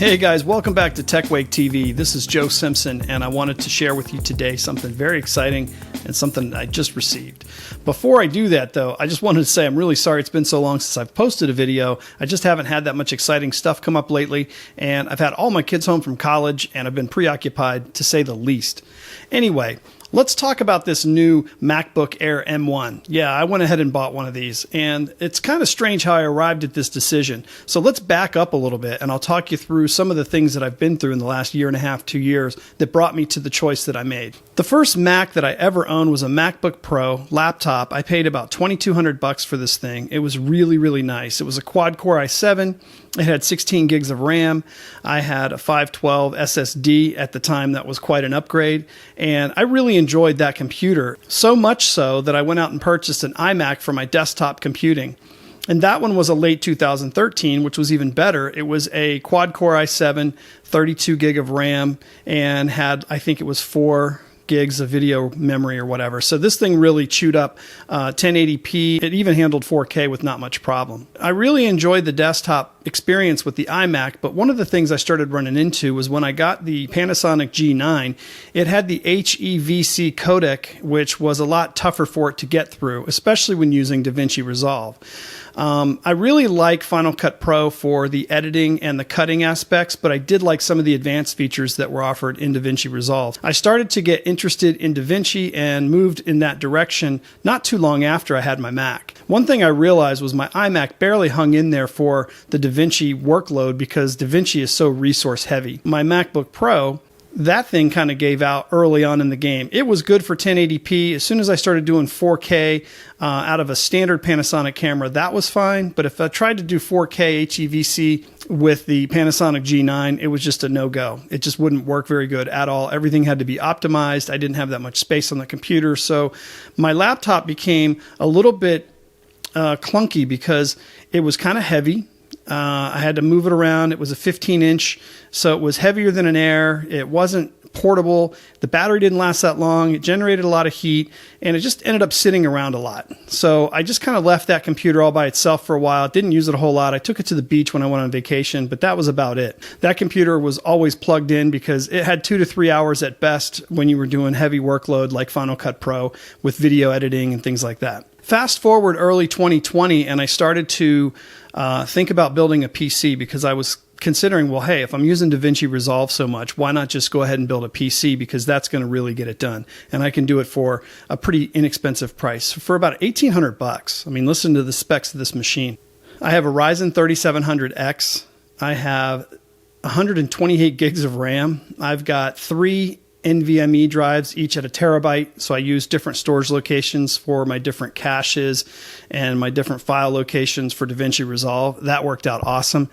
Hey guys, welcome back to TechWake TV. This is Joe Simpson, and I wanted to share with you today something very exciting and something I just received. Before I do that though, I just wanted to say I'm really sorry it's been so long since I've posted a video. I just haven't had that much exciting stuff come up lately, and I've had all my kids home from college and I've been preoccupied, to say the least. Anyway, let's talk about this new MacBook Air M1. Yeah, I went ahead and bought one of these, and it's kind of strange how I arrived at this decision. So let's back up a little bit, and I'll talk you through some of the things that I've been through in the last year and a half, 2 years, that brought me to the choice that I made. The first Mac that I ever owned was a MacBook Pro laptop. I paid about $2,200 for this thing. It was really, really nice. It was a quad-core i7. It had 16 gigs of RAM. I had a 512 SSD at the time. That was quite an upgrade. And I really enjoyed that computer, so much so that I went out and purchased an iMac for my desktop computing. And that one was a late 2013, which was even better. It was a quad-core i7, 32 gig of RAM, and had, I think it was 4 gigs of video memory or whatever. So this thing really chewed up 1080p. It even handled 4K with not much problem. I really enjoyed the desktop experience with the iMac, but one of the things I started running into was when I got the Panasonic G9, it had the HEVC codec, which was a lot tougher for it to get through, especially when using DaVinci Resolve. I really like Final Cut Pro for the editing and the cutting aspects, but I did like some of the advanced features that were offered in DaVinci Resolve. I started to get interested in DaVinci and moved in that direction not too long after I had my Mac. One thing I realized was my iMac barely hung in there for the DaVinci workload because DaVinci is so resource heavy. My MacBook Pro, that thing kind of gave out early on in the game. It was good for 1080p. As soon as I started doing 4K out of a standard Panasonic camera, that was fine. But if I tried to do 4K HEVC with the Panasonic G9, it was just a no-go. It just wouldn't work very good at all. Everything had to be optimized. I didn't have that much space on the computer. So my laptop became a little bit clunky because it was kind of heavy. I had to move it around. It was a 15-inch, so it was heavier than an Air. It wasn't portable. The battery didn't last that long. It generated a lot of heat, and it just ended up sitting around a lot. So I just kind of left that computer all by itself for a while. Didn't use it a whole lot. I took it to the beach when I went on vacation, but that was about it. That computer was always plugged in because it had 2 to 3 hours at best when you were doing heavy workload like Final Cut Pro with video editing and things like that. Fast forward early 2020, and I started to think about building a PC because I was considering, well, hey, if I'm using DaVinci Resolve so much, why not just go ahead and build a PC, because that's going to really get it done. And I can do it for a pretty inexpensive price, for about $1,800. I mean, listen to the specs of this machine. I have a Ryzen 3700X. I have 128 gigs of RAM. I've got 3 NVMe drives, each at 1 terabyte. So I use different storage locations for my different caches and my different file locations for DaVinci Resolve. That worked out awesome.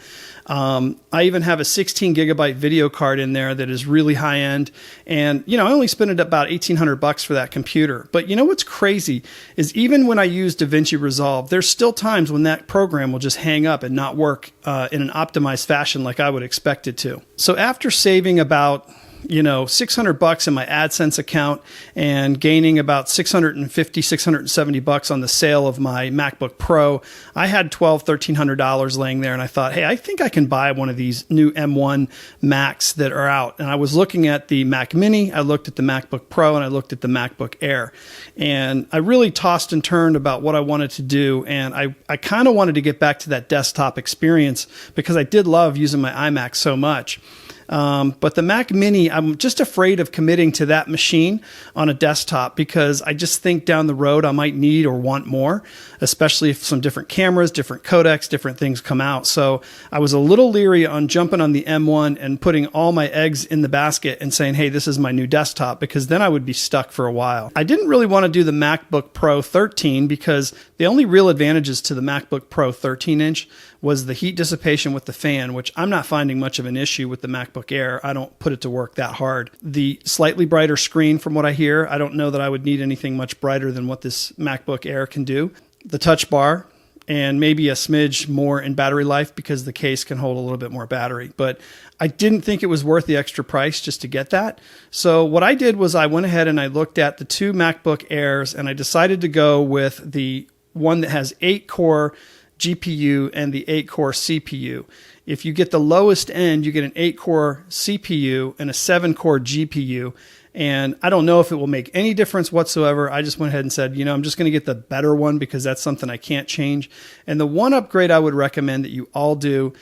I even have a 16 gigabyte video card in there that is really high end. And, you know, I only spent about $1,800 for that computer. But you know what's crazy is even when I use DaVinci Resolve, there's still times when that program will just hang up and not work in an optimized fashion like I would expect it to. So after saving about $600 in my AdSense account and gaining about $670 on the sale of my MacBook Pro, I had $1,300 laying there, and I thought, hey, I think I can buy one of these new M1 Macs that are out. And I was looking at the Mac Mini, I looked at the MacBook Pro, and I looked at the MacBook Air. And I really tossed and turned about what I wanted to do, and I kind of wanted to get back to that desktop experience because I did love using my iMac so much. But the Mac Mini, I'm just afraid of committing to that machine on a desktop because I just think down the road I might need or want more, especially if some different cameras, different codecs, different things come out. So I was a little leery on jumping on the M1 and putting all my eggs in the basket and saying, hey, this is my new desktop, because then I would be stuck for a while. I didn't really want to do the MacBook Pro 13 because the only real advantages to the MacBook Pro 13-inch was the heat dissipation with the fan, which I'm not finding much of an issue with the MacBook Air. I don't put it to work that hard. The slightly brighter screen, from what I hear, I don't know that I would need anything much brighter than what this MacBook Air can do. The touch bar, and maybe a smidge more in battery life because the case can hold a little bit more battery. But I didn't think it was worth the extra price just to get that. So what I did was I went ahead and I looked at the 2 MacBook Airs, and I decided to go with the one that has 8-core GPU and the 8-core CPU. If you get the lowest end, you get an 8-core CPU and a 7-core GPU. And I don't know if it will make any difference whatsoever. I just went ahead and said, I'm just going to get the better one because that's something I can't change. And the one upgrade I would recommend that you all do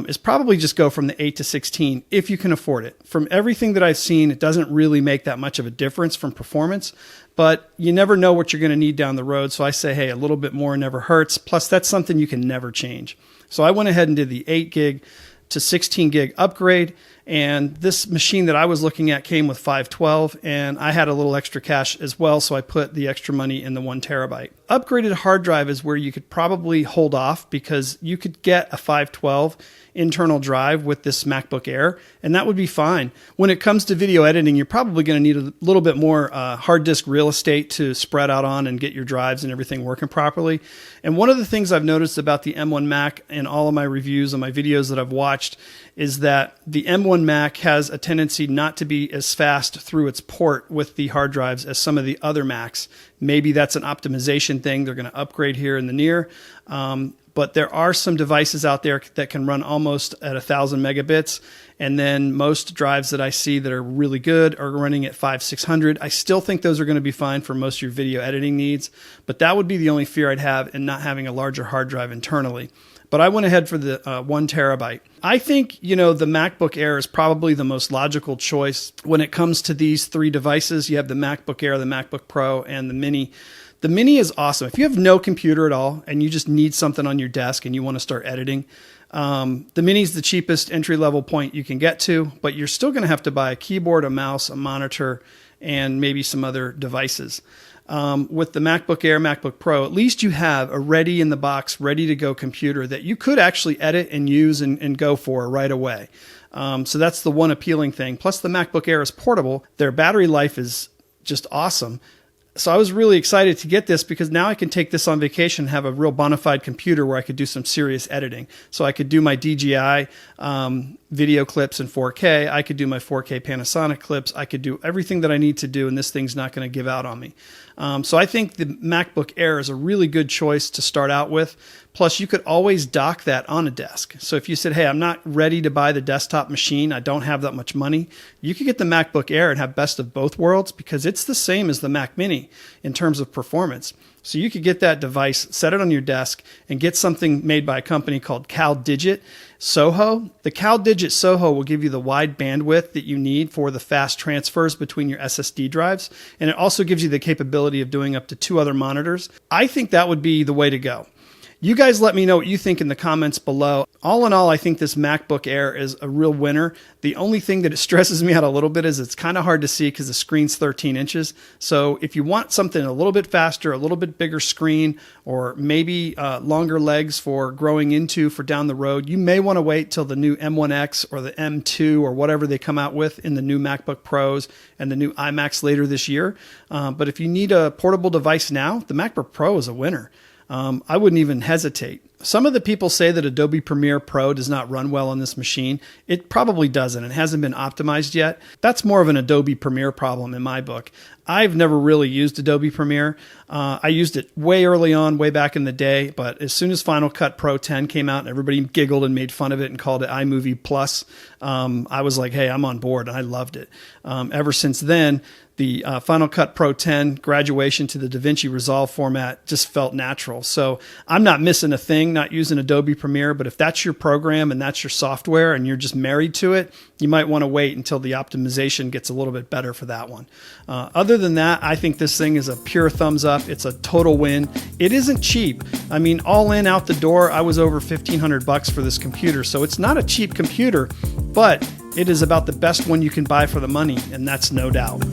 is probably just go from the 8 to 16 if you can afford it. From everything that I've seen, it doesn't really make that much of a difference from performance, but you never know what you're going to need down the road. So I say, hey, a little bit more never hurts. Plus, that's something you can never change. So I went ahead and did the 8 gig to 16 gig upgrade. And this machine that I was looking at came with 512, and I had a little extra cash as well, so I put the extra money in the 1 terabyte. Upgraded hard drive is where you could probably hold off because you could get a 512 internal drive with this MacBook Air, and that would be fine. When it comes to video editing, you're probably going to need a little bit more hard disk real estate to spread out on and get your drives and everything working properly. And one of the things I've noticed about the M1 Mac in all of my reviews and my videos that I've watched is that the M1 Mac has a tendency not to be as fast through its port with the hard drives as some of the other Macs. Maybe that's an optimization thing. They're going to upgrade here in the near. But there are some devices out there that can run almost at 1,000 megabits. And then most drives that I see that are really good are running at 500-600. I still think those are going to be fine for most of your video editing needs. But that would be the only fear I'd have in not having a larger hard drive internally. But I went ahead for the 1 terabyte. I think, the MacBook Air is probably the most logical choice when it comes to these 3 devices. You have the MacBook Air, the MacBook Pro, and the Mini. The Mini is awesome. If you have no computer at all and you just need something on your desk and you want to start editing, the Mini is the cheapest entry-level point you can get to, but you're still going to have to buy a keyboard, a mouse, a monitor, and maybe some other devices. With the MacBook Air, MacBook Pro, at least you have a ready-in-the-box, ready-to-go computer that you could actually edit and use and go for right away. So that's the one appealing thing. Plus, the MacBook Air is portable. Their battery life is just awesome. So I was really excited to get this because now I can take this on vacation and have a real bona fide computer where I could do some serious editing. So I could do my DJI video clips in 4K. I could do my 4K Panasonic clips. I could do everything that I need to do, and this thing's not going to give out on me. So I think the MacBook Air is a really good choice to start out with. Plus, you could always dock that on a desk. So if you said, hey, I'm not ready to buy the desktop machine, I don't have that much money, you could get the MacBook Air and have best of both worlds because it's the same as the Mac Mini in terms of performance. So you could get that device, set it on your desk, and get something made by a company called CalDigit Soho. The CalDigit Soho will give you the wide bandwidth that you need for the fast transfers between your SSD drives, and it also gives you the capability of doing up to 2 other monitors. I think that would be the way to go. You guys let me know what you think in the comments below. All in all, I think this MacBook Air is a real winner. The only thing that it stresses me out a little bit is it's kind of hard to see because the screen's 13 inches. So if you want something a little bit faster, a little bit bigger screen, or maybe longer legs for growing into for down the road, you may want to wait till the new M1X or the M2 or whatever they come out with in the new MacBook Pros and the new iMacs later this year. But if you need a portable device now, the MacBook Pro is a winner. I wouldn't even hesitate. Some of the people say that Adobe Premiere Pro does not run well on this machine. It probably doesn't. It hasn't been optimized yet. That's more of an Adobe Premiere problem in my book. I've never really used Adobe Premiere. I used it way early on, way back in the day, but as soon as Final Cut Pro 10 came out and everybody giggled and made fun of it and called it iMovie Plus, I was like, hey, I'm on board, and I loved it. Ever since then, the Final Cut Pro 10 graduation to the DaVinci Resolve format just felt natural. So I'm not missing a thing, not using Adobe Premiere, but if that's your program and that's your software and you're just married to it, you might want to wait until the optimization gets a little bit better for that one. Other than that, I think this thing is a pure thumbs up. It's a total win. It isn't cheap. I mean, all in, out the door, I was over $1,500 for this computer. So it's not a cheap computer, but it is about the best one you can buy for the money, and that's no doubt.